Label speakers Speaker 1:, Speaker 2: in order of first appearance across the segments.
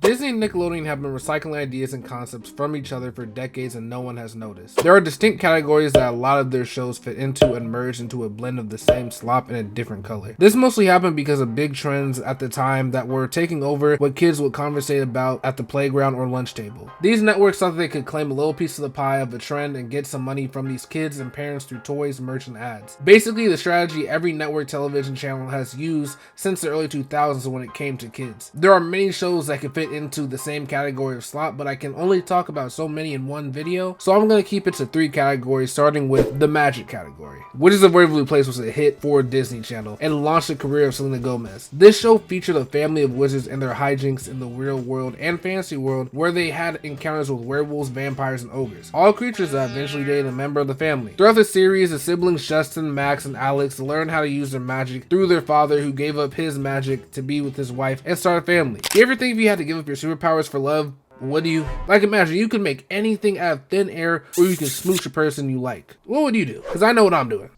Speaker 1: Disney and Nickelodeon have been recycling ideas and concepts from each other for decades and no one has noticed. There are distinct categories that a lot of their shows fit into and merge into a blend of the same slop in a different color. This mostly happened because of big trends at the time that were taking over what kids would conversate about at the playground or lunch table. These networks thought they could claim a little piece of the pie of a trend and get some money from these kids and parents through toys, merch, and ads. Basically the strategy every network television channel has used since the early 2000s when it came to kids. There are many shows that can fit into the same category of slop, but I can only talk about so many in one video, so I'm going to keep it to 3 categories, starting with the magic category. Wizards of Waverly Place was a hit for Disney Channel and launched the career of Selena Gomez. This show featured a family of wizards and their hijinks in the real world and fantasy world, where they had encounters with werewolves, vampires, and ogres, all creatures that eventually dated a member of the family. Throughout the series, the siblings Justin, Max, and Alex learned how to use their magic through their father, who gave up his magic to be with his wife and start a family. You ever think if you had to give up your superpowers for love, what do you? Like, imagine you could make anything out of thin air, or you can smooch a person you like. What would you do? Because I know what I'm doing.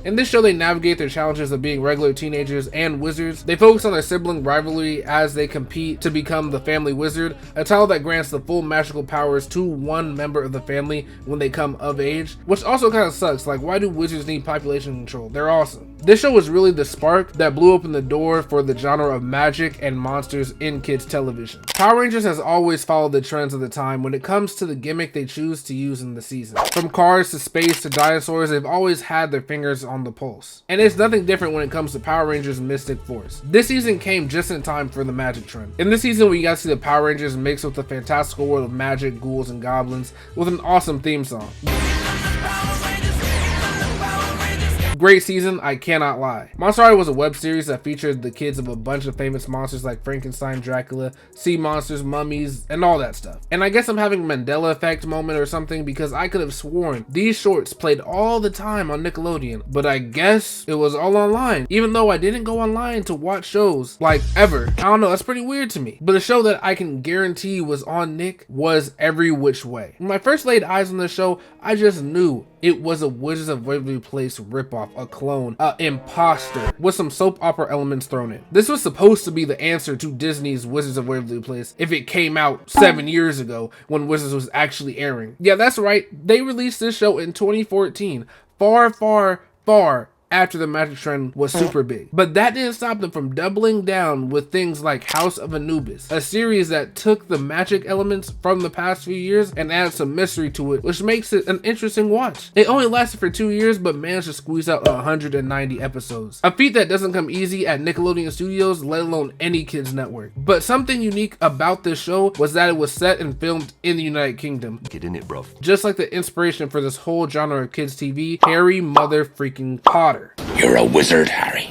Speaker 1: In this show, they navigate their challenges of being regular teenagers and wizards. They focus on their sibling rivalry as they compete to become the family wizard, a title that grants the full magical powers to one member of the family when they come of age, which also kind of sucks. Like, why do wizards need population control? They're awesome. This show was really the spark that blew open the door for the genre of magic and monsters in kids television. Power Rangers has always followed the trends of the time when it comes to the gimmick they choose to use in the season. From cars to space to dinosaurs, they've always had their fingers on the pulse. And it's nothing different when it comes to Power Rangers Mystic Force. This season came just in time for the magic trend. In this season, we got to see the Power Rangers mixed with the fantastical world of magic, ghouls, and goblins with an awesome theme song. Great season, I cannot lie. Monster High was a web series that featured the kids of a bunch of famous monsters like Frankenstein, Dracula, sea monsters, mummies, and all that stuff. And I guess I'm having a Mandela effect moment or something, because I could have sworn these shorts played all the time on Nickelodeon, but I guess it was all online, even though I didn't go online to watch shows like ever. I don't know, that's pretty weird to me. But a show that I can guarantee was on Nick was Every Which Way. When I first laid eyes on the show, I just knew it was a Wizards of Waverly Place ripoff, a clone, a imposter, with some soap opera elements thrown in. This was supposed to be the answer to Disney's Wizards of Waverly Place if it came out 7 years ago when Wizards was actually airing. Yeah, that's right, they released this show in 2014, far after the magic trend was super big. But that didn't stop them from doubling down with things like House of Anubis, a series that took the magic elements from the past few years and added some mystery to it, which makes it an interesting watch. It only lasted for 2 years, but managed to squeeze out 190 episodes. A feat that doesn't come easy at Nickelodeon Studios, let alone any kids network. But something unique about this show was that it was set and filmed in the United Kingdom.
Speaker 2: Get in it, bro.
Speaker 1: Just like the inspiration for this whole genre of kids TV, Harry Mother freaking Potter.
Speaker 2: You're a wizard, Harry.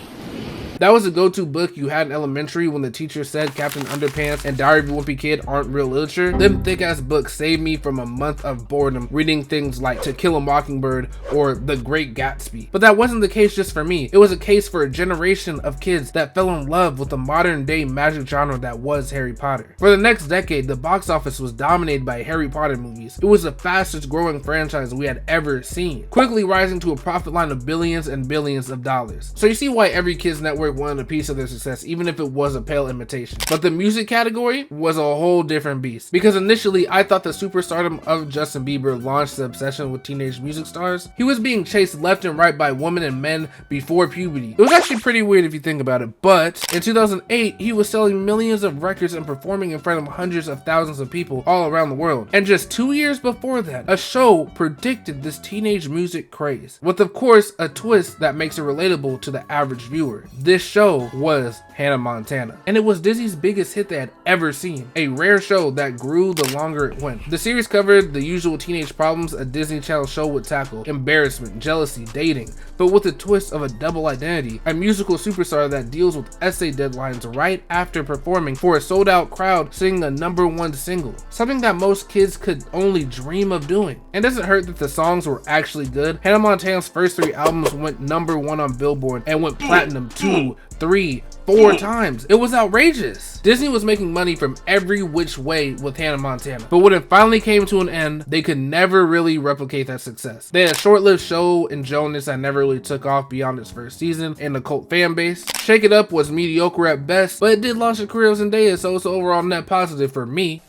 Speaker 1: That was a go-to book you had in elementary when the teacher said Captain Underpants and Diary of a Wimpy Kid aren't real literature. Them thick-ass books saved me from a month of boredom reading things like To Kill a Mockingbird or The Great Gatsby. But that wasn't the case just for me. It was a case for a generation of kids that fell in love with the modern-day magic genre that was Harry Potter. For the next decade, the box office was dominated by Harry Potter movies. It was the fastest growing franchise we had ever seen, quickly rising to a profit line of billions and billions of dollars. So you see why every kids network wanted a piece of their success, even if it was a pale imitation. But the music category was a whole different beast, because initially I thought the superstardom of Justin Bieber launched the obsession with teenage music stars. He was being chased left and right by women and men before puberty. It was actually pretty weird if you think about it, but in 2008 he was selling millions of records and performing in front of hundreds of thousands of people all around the world. And just 2 years before that, a show predicted this teenage music craze, with of course a twist that makes it relatable to the average viewer. This show was Hannah Montana, and it was Disney's biggest hit they had ever seen, a rare show that grew the longer it went. The series covered the usual teenage problems a Disney Channel show would tackle: embarrassment, jealousy, dating, but with a twist of a double identity, a musical superstar that deals with essay deadlines right after performing for a sold-out crowd singing a #1 single, something that most kids could only dream of doing. And doesn't hurt that the songs were actually good. Hannah Montana's first 3 albums went #1 on Billboard and went platinum 2 2, 3, 4 times. It was outrageous. Disney was making money from every which way with Hannah Montana, but when it finally came to an end, they could never really replicate that success. They had a short-lived show in Jonas that never really took off beyond its first season and the cult fan base. Shake It Up was mediocre at best, but it did launch a career of Zendaya, so it's an overall net positive for me.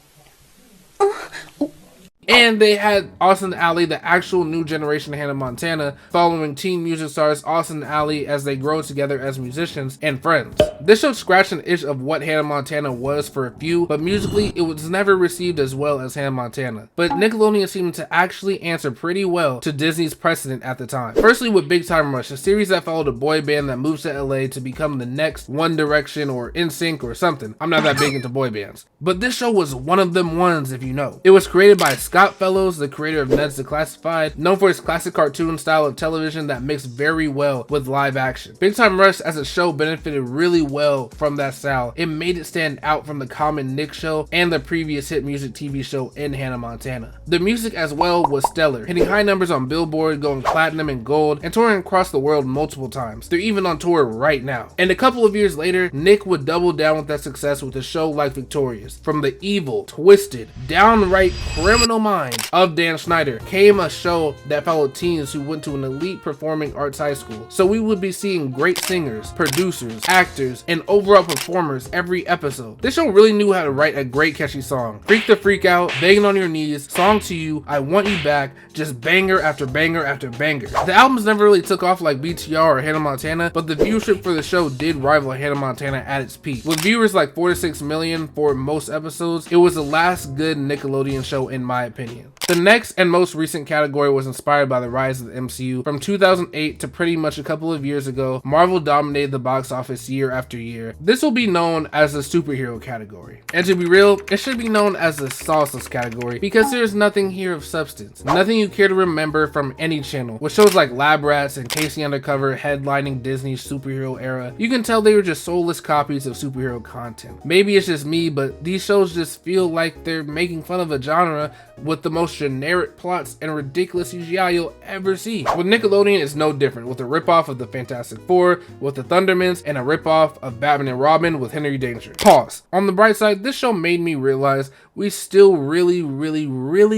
Speaker 1: And they had Austin and Ally, the actual new generation of Hannah Montana, following teen music stars Austin and Ally as they grow together as musicians and friends. This show scratched an itch of what Hannah Montana was for a few, but musically it was never received as well as Hannah Montana. But Nickelodeon seemed to actually answer pretty well to Disney's precedent at the time. Firstly with Big Time Rush, a series that followed a boy band that moves to LA to become the next One Direction or NSYNC or something. I'm not that big into boy bands. But this show was one of them ones, if you know. It was created by Scott Fellows, the creator of Ned's Declassified, known for his classic cartoon style of television that mixed very well with live action. Big Time Rush as a show benefited really well from that style. It made it stand out from the common Nick show and the previous hit music TV show in Hannah Montana. The music as well was stellar, hitting high numbers on Billboard, going platinum and gold, and touring across the world multiple times. They're even on tour right now. And a couple of years later, Nick would double down with that success with a show like Victorious. From the evil, twisted, downright criminal mind of Dan Schneider came a show that followed teens who went to an elite performing arts high school. So we would be seeing great singers, producers, actors, and overall performers every episode. This show really knew how to write a great catchy song. Freak the Freak Out, Begging on Your Knees, Song to You, I Want You Back, just banger after banger after banger. The albums never really took off like BTR or Hannah Montana, but the viewership for the show did rival Hannah Montana at its peak. With viewers like 4 to 6 million for most episodes, it was the last good Nickelodeon show in my opinion. The next and most recent category was inspired by the rise of the MCU. From 2008 to pretty much a couple of years ago, Marvel dominated the box office year after year. This will be known as the superhero category. And to be real, it should be known as the sauceless category because there's nothing here of substance. Nothing you care to remember from any channel. With shows like Lab Rats and Casey Undercover headlining Disney's superhero era, you can tell they were just soulless copies of superhero content. Maybe it's just me, but these shows just feel like they're making fun of a genre with the most generic plots and ridiculous CGI you'll ever see. With Nickelodeon, it's no different, with a ripoff of the Fantastic Four, with the Thundermans, and a ripoff of Batman and Robin with Henry Danger. Pause. On the bright side, this show made me realize we still really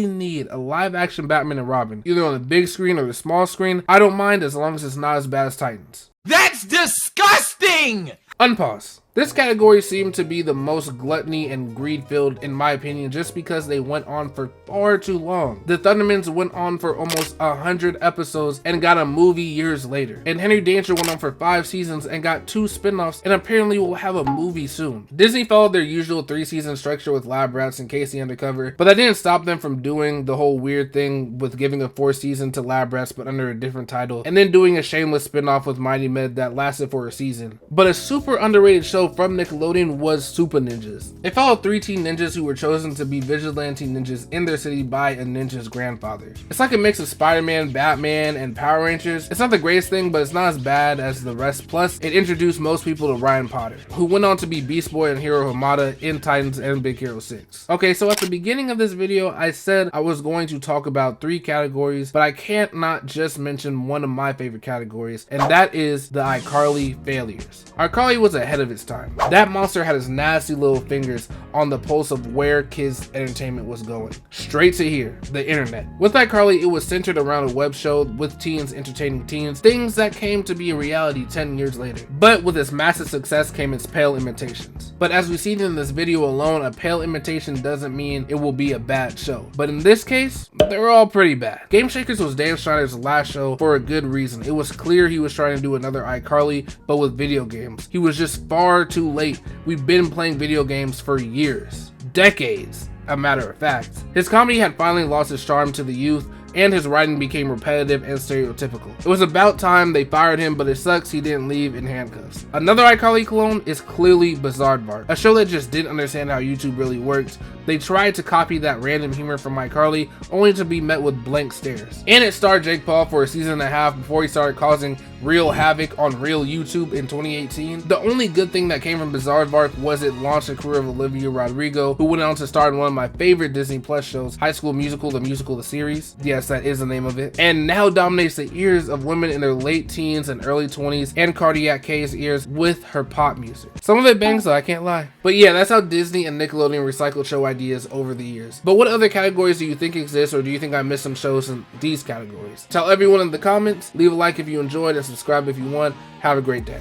Speaker 1: need a live action Batman and Robin, either on the big screen or the small screen. I don't mind as long as it's not as bad as Titans.
Speaker 3: That's disgusting!
Speaker 1: Unpause. This category seemed to be the most gluttony and greed filled in my opinion just because they went on for far too long. The Thundermans went on for almost 100 episodes and got a movie years later. And Henry Danger went on for 5 seasons and got 2 spin-offs and apparently will have a movie soon. Disney followed their usual 3-season structure with Lab Rats and Casey Undercover, but that didn't stop them from doing the whole weird thing with giving a 4th season to Lab Rats but under a different title, and then doing a shameless spin-off with Mighty Med that lasted for a season. But a super underrated show from Nickelodeon was Super Ninjas. It followed 3 teen ninjas who were chosen to be vigilante ninjas in their city by a ninja's grandfather. It's like a mix of Spider-Man, Batman, and Power Rangers. It's not the greatest thing, but it's not as bad as the rest. Plus, it introduced most people to Ryan Potter, who went on to be Beast Boy and Hiro Hamada in Titans and Big Hero 6. Okay, so at the beginning of this video, I said I was going to talk about 3 categories, but I can't not just mention one of my favorite categories, and that is the iCarly failures. iCarly was ahead of its time. That monster had his nasty little fingers on the pulse of where kids' entertainment was going. Straight to here, the internet. With iCarly, it was centered around a web show with teens entertaining teens, things that came to be a reality 10 years later. But with its massive success came its pale imitations. But as we see in this video alone, a pale imitation doesn't mean it will be a bad show. But in this case, they're all pretty bad. Game Shakers was Dan Schneider's last show for a good reason. It was clear he was trying to do another iCarly, but with video games. He was just far too late. We've been playing video games for years, decades, a matter of fact. His comedy had finally lost its charm to the youth, and his writing became repetitive and stereotypical. It was about time they fired him, but it sucks he didn't leave in handcuffs. Another iCarly clone is clearly Bizaardvark, a show that just didn't understand how YouTube really worked. They tried to copy that random humor from iCarly, only to be met with blank stares. And it starred Jake Paul for a season and a half before he started causing real havoc on real YouTube in 2018. The only good thing that came from Bizarrevark was it launched the career of Olivia Rodrigo, who went on to star in one of my favorite Disney Plus shows, High School Musical, the musical, the series. Yes, that is the name of it. And now dominates the ears of women in their late teens and early 20s and Cardiac K's ears with her pop music. Some of it bangs though, I can't lie. But yeah, that's how Disney and Nickelodeon recycled show ideas over the years. But what other categories do you think exist, or do you think I missed some shows in these categories? Tell everyone in the comments, leave a like if you enjoyed, and subscribe if you want. Have a great day.